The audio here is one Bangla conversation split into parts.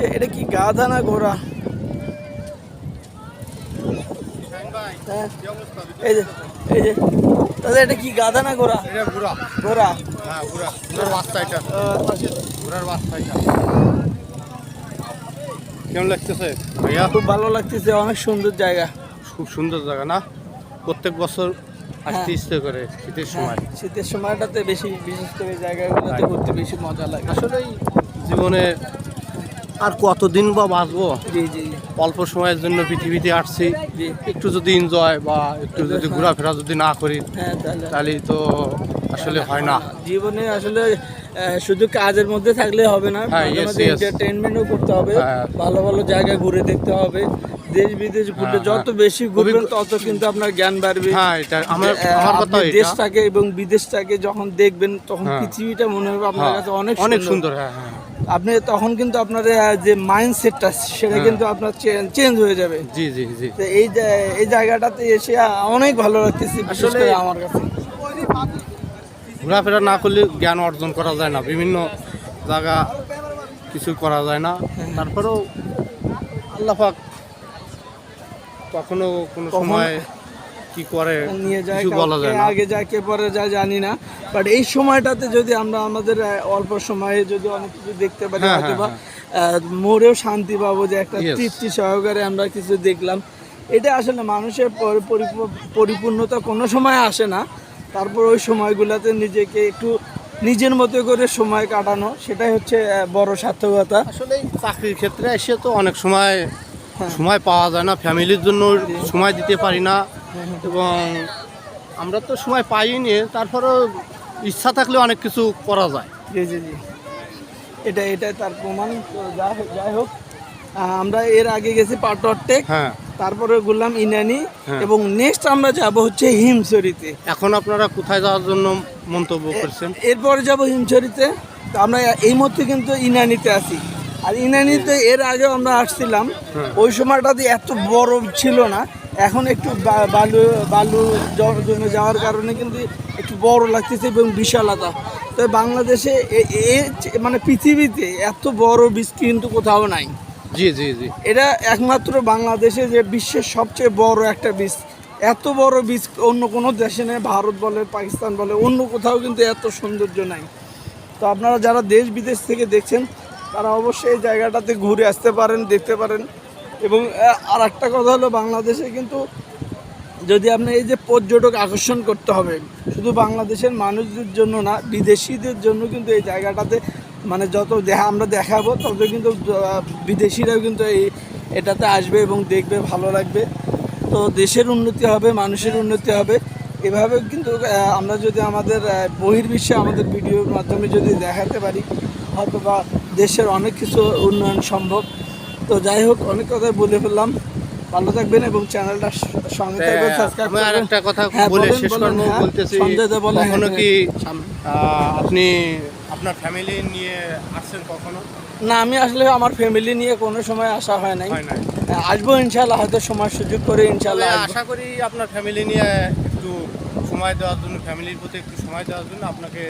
হচ্ছে এটা কি গাধা না ঘোড়া? হ্যাঁ এই যে দাদা এটা কি গাধা না ঘোড়া? এটা ঘোড়া। ঘোড়া? হ্যাঁ ঘোড়া, ঘোড়ার বাচ্চা এটা, ঘোড়ার বাচ্চা এটা। কেমন লাগতেছে ভাইয়া? খুব ভালো লাগতেছে, অনেক সুন্দর জায়গা। খুব সুন্দর জায়গা না? প্রত্যেক বছর আসতে ইচ্ছে করে শীতের সময়। শীতের সময়টাতে বেশি, বিশেষ করে জায়গাগুলোতে ঘুরতে বেশি মজা লাগে। আসলেই জীবনে আর কতদিন বা বাঁচবো? জি জি অল্প সময়ের জন্য পৃথিবীতে আসছি, জি। একটু যদি এনজয় বা একটু যদি ঘোরাফেরা যদি না করি হ্যাঁ তাহলে তো আসলে হয় না। জীবনে আসলে শুধু কাজের মধ্যে থাকলে হবে না, হ্যাঁ, মাঝে yes, মাঝে yes. এন্টারটেইনমেন্ট করতে হবে। হ্যাঁ। ভালো ভালো জায়গা ঘুরে দেখতে হবে। দেশ বিদেশ ঘুরলে হ্যাঁ, যত হ্যাঁ। বেশি ঘুরবেন তত কিন্তু আপনার জ্ঞান বাড়বে। হ্যাঁ এটা আমার কথা। আপনি দেশটাকে এবং বিদেশটাকে যখন দেখবেন তখন হ্যাঁ। পৃথিবীটা মনে হবে আপনার কাছে অনেক অনেক সুন্দর। সুন্দর। হ্যাঁ হ্যাঁ আপনি তখন কিন্তু আপনার যে মাইন্ডসেটটা সেটা কিন্তু আপনার চেঞ্জ হয়ে যাবে। জি জি জি। তো এই জায়গাটাতে এসে অনেক ভালো লাগতেছে বিশেষ করে আমার কাছে। ঘোরাফেরা না করলে জ্ঞান অর্জন করা যায় না, বিভিন্ন জায়গা কিছু করা যায় না। তারপরেও আল্লাহ পাক কখনো কোনো সময় কি করে নিয়ে যায়, কিছু বলা যায় না। আগে যায় কে পরে যায় জানি না, বাট এই সময়টাতে যদি আমরা আমাদের অল্প সময়ে যদি অনেক কিছু দেখতে পারি, হ্যাঁ, হয়তো বা হ্যাঁ, মোরেও শান্তি পাবো যে একটা Yes. তৃপ্তি সহকারে আমরা কিছু দেখলাম। এটা আসলে মানুষের পরিপূর্ণতা কোনো সময় আসে না, তারপর ওই সময়গুলোতে নিজেকে একটু নিজের মতো করে সময় কাটানো, সেটাই হচ্ছে বড় সার্থকতা। আসলে এই চাকরির ক্ষেত্রে এসে তো অনেক সময় হ্যাঁ। সময় পাওয়া যায় না, ফ্যামিলির জন্য সময় দিতে পারি না, এবং আমরা তো সময় পাইনি। তারপরেও ইচ্ছা থাকলে অনেক কিছু করা যায়। জি জি জি, এটাই তার প্রমাণ। তো যাই হোক, আমরা এর আগে গেছি পাটরটেক, হ্যাঁ তারপরে ঘুরলাম ইনানি, হ্যাঁ। এবং নেক্সট আমরা যাব হচ্ছে হিমছড়িতে। এখন আপনারা কোথায় যাওয়ার জন্য মন্তব্য করছেন? এরপরে যাব হিমছড়িতে। তো আমরা এই মুহূর্তে কিন্তু ইনানিতে আছি। আর ইনানিতে এর আগেও আমরা আসছিলাম, ওই সময়টাতে এত বড় ছিল না, এখন একটু বালু জমে যাওয়ার কারণে কিন্তু একটু বড় লাগতেছে এবং বিশালতা। তো বাংলাদেশে মানে পৃথিবীতে এত বড় বীজ কিন্তু কোথাও নাই। জি জি জি। এটা একমাত্র বাংলাদেশে, যে বিশ্বের সবচেয়ে বড় একটা বীজ। এত বড় বীজ অন্য কোনো দেশে নেই, ভারত বলে পাকিস্তান বলে অন্য কোথাও কিন্তু এত সৌন্দর্য নাই। তো আপনারা যারা দেশ বিদেশ থেকে দেখছেন তারা অবশ্যই এই জায়গাটাতে ঘুরে আসতে পারেন, দেখতে পারেন। এবং আর একটা কথা হলো, বাংলাদেশে কিন্তু যদি আপনি এই যে পর্যটক আকর্ষণ করতে হবে, শুধু বাংলাদেশের মানুষদের জন্য না, বিদেশিদের জন্য কিন্তু এই জায়গাটাতে মানে যত আমরা দেখাবো তত কিন্তু বিদেশিরাও কিন্তু এটাতে আসবে এবং দেখবে, ভালো লাগবে। তো দেশের উন্নতি হবে, মানুষের উন্নতি হবে। এভাবে কিন্তু আমরা যদি আমাদের বহির্বিশ্বে আমাদের ভিডিওর মাধ্যমে যদি দেখাতে পারি, হয়তো বা দেশের অনেক কিছু উন্নয়ন সম্ভব। তো যাই হোক, অনেক কথাই বলে ফেললাম। ভালো থাকবেন এবং চ্যানেলটা সঙ্গে থাকবেন, সাবস্ক্রাইব আমি আর করবেন। একটা কথা হ্যাঁ, বলে বলেন, শেষ বলেন, করবো, হ্যাঁ, বলতেছি সঞ্জয় দা বলেন। কখনো কি সামনে। আপনি আপনার ফ্যামিলি নিয়ে আসছেন কখনো? না, আমি আসলে আমার ফ্যামিলি নিয়ে কোনো সময় আসা হয় নাই। হয় নাই। আসবো ইনশাল্লাহ, হয়তো সময় সুযোগ করে ইনশাল্লাহ তবে আসবো। আশা করি আপনার ফ্যামিলি নিয়ে একটু সময় দেওয়ার জন্য, ফ্যামিলির প্রতি একটু সময় দেওয়ার জন্য আপনাকে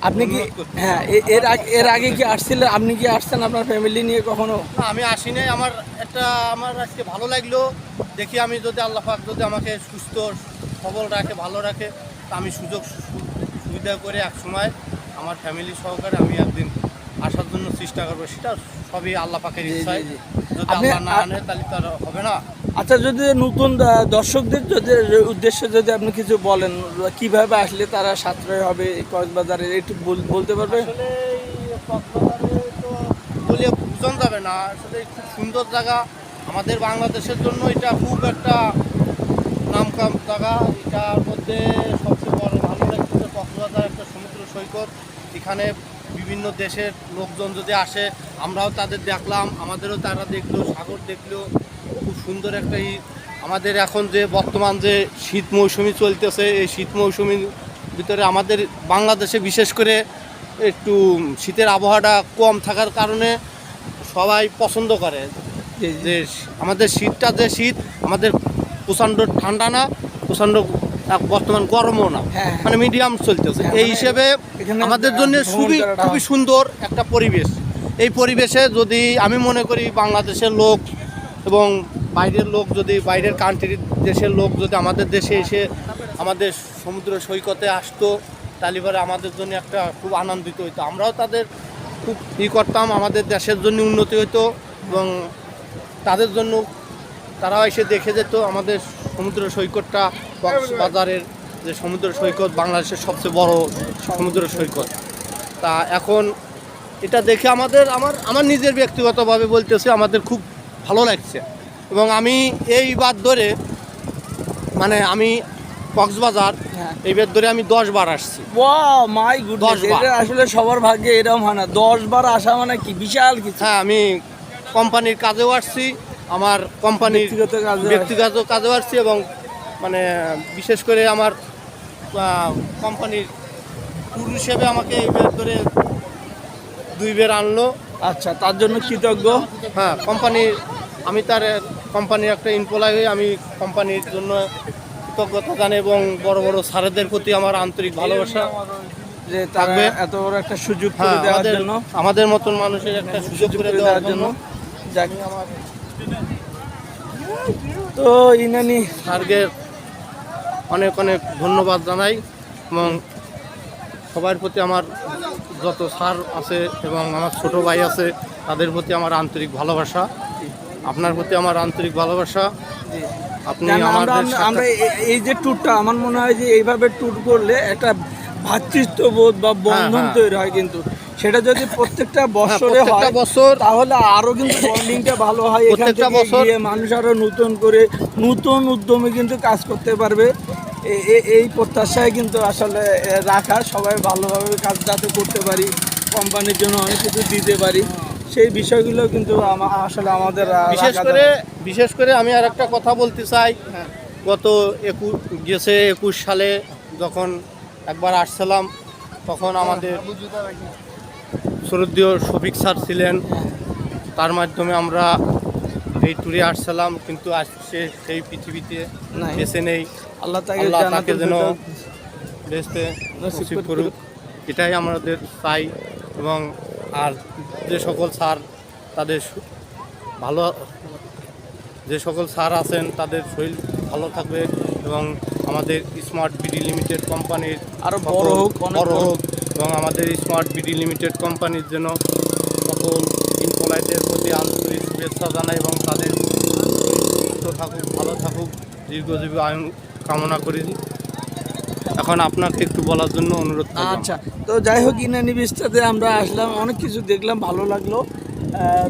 আপনি কি, অনুরোধ করছি। হ্যাঁ, এর আগে কি আসছিলেন? আপনি কি আসছেন আপনার ফ্যামিলি নিয়ে কখনো? না, আমি আসি নাই। আমার আজকে ভালো লাগলো। দেখি আমি যদি আল্লাহ পাক যদি আমাকে সুস্থ সবল রাখে, ভালো রাখে, তা আমি সুবিধা করে এক সময় আমার ফ্যামিলি সহকারে আমি একদিন আসার জন্য চেষ্টা করবো। সেটা সবই আল্লাহ পাকের ইচ্ছায়। জি। যদি আপনি- আল্লাহ না আনে তাহলে তো আর হবে না। আচ্ছা, যদি নতুন দর্শকদের যদি উদ্দেশ্যে যদি আপনি কিছু বলেন, কিভাবে আসলে তারা সাশ্রয় হবে এই কক্সবাজারে, একটু বলতে পারবে? আসলে এই কক্সবাজারে তো বলে বোঝানো যাবে না। আসলে খুব সুন্দর জায়গা, আমাদের বাংলাদেশের জন্য এটা খুব একটা নামকাম জায়গা। এটার মধ্যে সবচেয়ে বড় ভালো লাগছে কক্সবাজার একটা সমুদ্র সৈকত। এখানে বিভিন্ন দেশের লোকজন যদি আসে, আমরাও তাদের দেখলাম, আমাদেরও তারা দেখলো, সাগর দেখলো। খুব সুন্দর একটা আমাদের এখন যে বর্তমান যে শীত মৌসুমি চলতেছে, এই শীত মৌসুমির ভিতরে আমাদের বাংলাদেশে বিশেষ করে একটু শীতের আবহাওয়াটা কম থাকার কারণে সবাই পছন্দ করে যে আমাদের শীতটা, যে শীত আমাদের প্রচণ্ড ঠান্ডা না, প্রচণ্ড বর্তমান গরমও না, হ্যাঁ। মানে মিডিয়াম চলতেছে। হ্যাঁ, এই মানে হিসেবে এখানে আমাদের জন্য ভ্রমণ করাটা খুবই সুন্দর একটা পরিবেশ। এই পরিবেশে যদি আমি মনে করি বাংলাদেশের লোক এবং বাইরের লোক যদি বাইরের কান্ট্রির দেশের লোক যদি আমাদের দেশে এসে আমাদের সমুদ্র সৈকতে আসতো তাহলে পরে আমাদের জন্য একটা খুব আনন্দিত হইতো, আমরাও তাদের খুব করতাম, আমাদের দেশের জন্য উন্নতি হইতো এবং তাদের জন্য তারাও এসে দেখে যেত আমাদের সমুদ্র সৈকতটা, কক্সবাজারের যে সমুদ্র সৈকত বাংলাদেশের সবচেয়ে বড় সমুদ্র সৈকত। তা এখন এটা দেখে আমার নিজের ব্যক্তিগতভাবে বলতেছি আমাদের খুব ভালো লাগছে এবং আমি এই বার ধরে মানে আমি কক্সবাজার এইবার ধরে আমি 10 বার আসছি। ওয়াও মাই গুডনেস, 10 বার। এটা আসলে সবার ভাগ্যে এরকম হয় না, 10 বার আসা মানে কি বিশাল কিছু। হ্যাঁ, আমি কোম্পানির কাজেও আসছি, আমার কোম্পানির ব্যক্তিগত কাজেও আসছি এবং মানে বিশেষ করে আমার কোম্পানির ট্যুর হিসেবে আমাকে এইবার ধরে 2 বার আনলো। আচ্ছা, তার জন্য কৃতজ্ঞ। হ্যাঁ, আমি তার কোম্পানির একটা এমপ্লয়ি হয়ে আমি কোম্পানির জন্য কৃতজ্ঞতা জানাই এবং বড় বড় স্যারদের প্রতি আমার আন্তরিক ভালোবাসা যে থাকবে এত বড় একটা সুযোগ করে দেওয়ার জন্য, আমাদের মতন মানুষের একটা সুযোগ করে দেওয়ার জন্য। তো ইনানি স্যারকে অনেক অনেক ধন্যবাদ জানাই এবং সবার প্রতি আমার যত স্যার আছে এবং আমার ছোট ভাই আছে তাদের প্রতি আমার আন্তরিক ভালোবাসা, আপনার প্রতি আমার আন্তরিক ভালোবাসা। আপনি আমরা এই যে ট্যুরটা আমার মনে হয় যে এইভাবে ট্যুর করলে একটা ভ্রাতৃত্ববোধ বা বন্ধন তৈরি হয়, কিন্তু সেটা যদি প্রত্যেকটা বছরে হয় তাহলে আরো কিন্তু বন্ডিংটা ভালো হয়। প্রত্যেকটা বছর মানুষ আরো নতুন করে নতুন উদ্যমে কিন্তু কাজ করতে পারবে, এই প্রত্যাশায় কিন্তু আসলে রাখা, সবাই ভালোভাবে কাজ যাতে করতে পারি, কোম্পানির জন্য অনেক কিছু দিতে পারি, সেই বিষয়গুলো কিন্তু আসলে আমাদের বিশেষ করে আমি আর একটা কথা বলতে চাই। গত 21 সালে যখন একবার আসছিলাম তখন আমাদের শ্রদ্ধেয় শফিক স্যার ছিলেন, তার মাধ্যমে আমরা এই ট্যুরে আসছিলাম, কিন্তু আজকে সেই পৃথিবীতে বেঁচে নেই। আল্লাহ তাকে যেন বেঁচতে নসিব করুক, এটাই আমাদের চাই। এবং আর যে সকল স্যার যে সকল স্যার আছেন তাদের শরীর ভালো থাকবে এবং আমাদের স্মার্ট বিডি লিমিটেড কোম্পানির আরও বড় হোক এবং আমাদের স্মার্ট বিডি লিমিটেড কোম্পানির জন্য সকল এমপ্লয়ীদের প্রতি আন্তরিক শুভেচ্ছা জানাই এবং তাদের সুস্থ থাকুক, ভালো থাকুক, দীর্ঘজীবী আয়ু কামনা করি। এখন আপনাকে একটু বলার জন্য অনুরোধ। আচ্ছা, তো যাই হোক ইনানি বিচটাতে আমরা আসলাম, অনেক কিছু দেখলাম, ভালো লাগলো।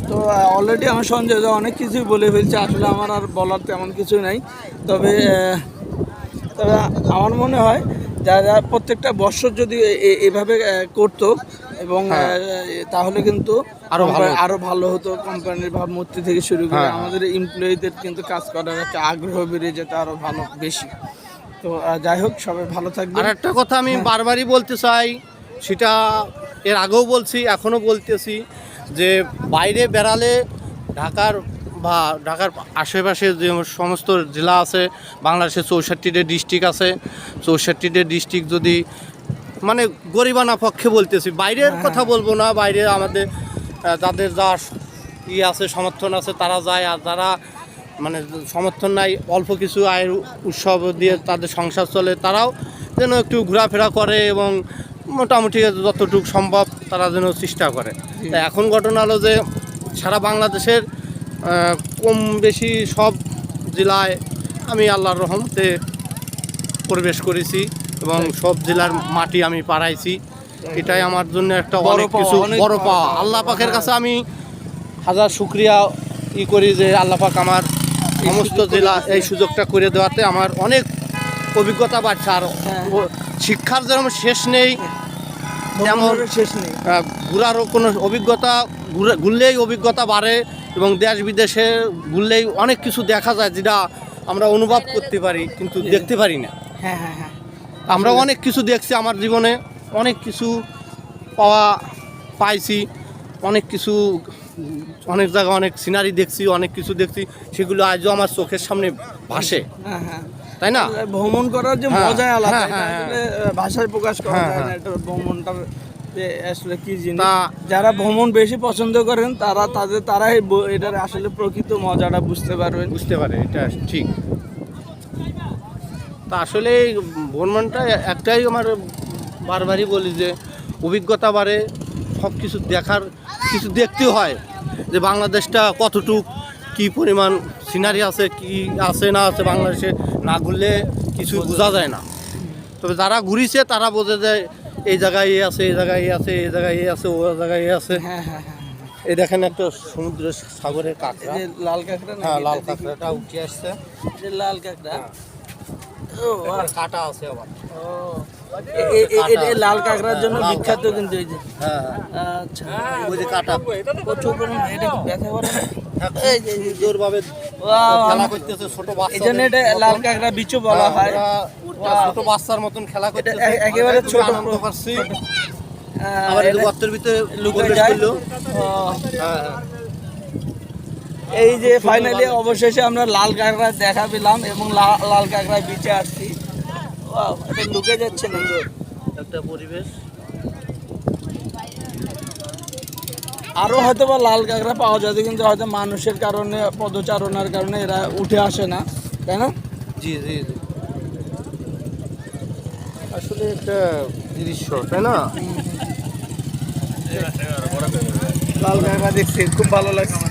তো অলরেডি আমার সঞ্জয় অনেক কিছুই বলে ফেলছে, আসলে আমার আর বলার তেমন কিছু নাই। তবে আমার মনে হয় যারা প্রত্যেকটা বছর যদি এভাবে করতো এবং তাহলে কিন্তু আরো ভালো হতো। কোম্পানির ভাবমূর্তি থেকে শুরু করে আমাদের এমপ্লয়ীদের কিন্তু কাজ করার একটা আগ্রহ বেড়ে যেত আরো ভালো বেশি। তো যাই হোক, সবাই ভালো থাকবে। আর একটা কথা আমি বারবারই বলতে চাই, সেটা এর আগেও বলছি এখনও বলতেছি, যে বাইরে বেড়ালে ঢাকার আশেপাশে যে সমস্ত জেলা আছে, বাংলাদেশের 64টা ডিস্ট্রিক্ট আছে, 64টা ডিস্ট্রিক্ট যদি মানে গরিবানা পক্ষে বলতেছি, বাইরের কথা বলবো না, বাইরে আমাদের যাদের যা আছে সমর্থন আছে তারা যায়, আর যারা মানে সমর্থন নাই, অল্প কিছু আয়ের উৎসব দিয়ে তাদের সংসার চলে, তারাও যেন একটু ঘোরাফেরা করে এবং মোটামুটি যতটুকু সম্ভব তারা যেন চেষ্টা করে। তাই এখন ঘটনা হলো যে সারা বাংলাদেশের কম বেশি সব জেলায় আমি আল্লাহর রহমতে প্রবেশ করেছি এবং সব জেলার মাটি আমি পাড়াইছি। এটাই আমার জন্য একটা অনেক কিছু বড় পাওয়া। আল্লাহ পাকের কাছে আমি হাজার শুকরিয়া করি যে আল্লাহ পাক আমার সমস্ত জেলা এই সুযোগটা করে দেওয়াতে আমার অনেক অভিজ্ঞতা বাড়ছে। আর শিক্ষার যেমন শেষ নেই তেমন ঘোরারও কোনো অভিজ্ঞতা, ঘুরলেই অভিজ্ঞতা বাড়ে এবং দেশ বিদেশে ঘুরলেই অনেক কিছু দেখা যায় যেটা আমরা অনুভব করতে পারি কিন্তু দেখতে পারি না। আমরা অনেক কিছু দেখছি আমার জীবনে, অনেক কিছু পাইছি, অনেক কিছু অনেক জায়গায় অনেক সিনারি দেখছি, অনেক কিছু দেখছি, সেগুলো আজও আমার চোখের সামনে ভাসে, তাই না? ভ্রমণ করার যে মজাই আলাদা, ভাষায় প্রকাশ করা যায় না। এটা ভ্রমণটা যে আসলে কি জিনিস, তা- যারা ভ্রমণ বেশি পছন্দ করেন তারাই এটার আসলে প্রকৃত মজাটা বুঝতে পারবেন। বুঝতে পারে, এটা ঠিক। তা আসলে এই ভ্রমণটা একটাই আমার বারবারই বলি যে অভিজ্ঞতা বাড়ে, সব কিছু দেখার, কিছু দেখতে হয় যে বাংলাদেশটা কতটুক কি পরিমাণ সিনারি আছে, কি আছে না আছে বাংলাদেশে, না ঘুরলে কিছু বোঝা যায় না। তবে যারা ঘুরিছে তারা বোঝে যায় এই জায়গায় এ আছে, এই জায়গায় এ আছে, এই জায়গায় এ আছে, ও জায়গায় এ আছে। হ্যাঁ হ্যাঁ হ্যাঁ, এই দেখেন একটা সমুদ্র সাগরের কাঁকড়া, এই যে লাল কাঁকড়া না, হ্যাঁ লাল কাঁকড়াটা উঠে আসছে, লাল কাঁকড়া। ও এখানে কাঁটা আছে আবার। এই লাল কাঁকড়ার জন্য বিখ্যাত কিন্তু এই যে। হ্যাঁ আচ্ছা, ওই যে কাঁটা প্রচুর পরিমাণে এটা কি ব্যথা করে না? এই যে জোরভাবে Wow, খেলা করতেছে ছোট বাচ্চা, এই জন্য এটা লাল কাঁকড়া বিচু বলা হয়। ছোট বাচ্চার মতন খেলা করতেছে, একেবারে খুবই ছোট আনন্দ করছি। আহ, আবার এই এটা গর্তের ভিতরে লুকে প্রবেশ যায়। করলো। ও, হ্যাঁ, এই যে ফাইনালি অবশেষে আমরা লাল কাঁকড়া দেখা পেলাম এবং লাল কাঁকড়া বিচে আসছি। Wow, এটা লুকে যাচ্ছে না। একটা পরিবেশ। আরো হয়তো বা লাল কাঁকড়া পাওয়া যাবে, কিন্তু হয়তো মানুষের কারণে, পদচারণার কারণে এরা উঠে আসে না, তাই না? জি জি জি, আসলে একটা দৃশ্য, তাই না? লাল কাঁকড়া দেখছি, খুব ভালো লাগছে।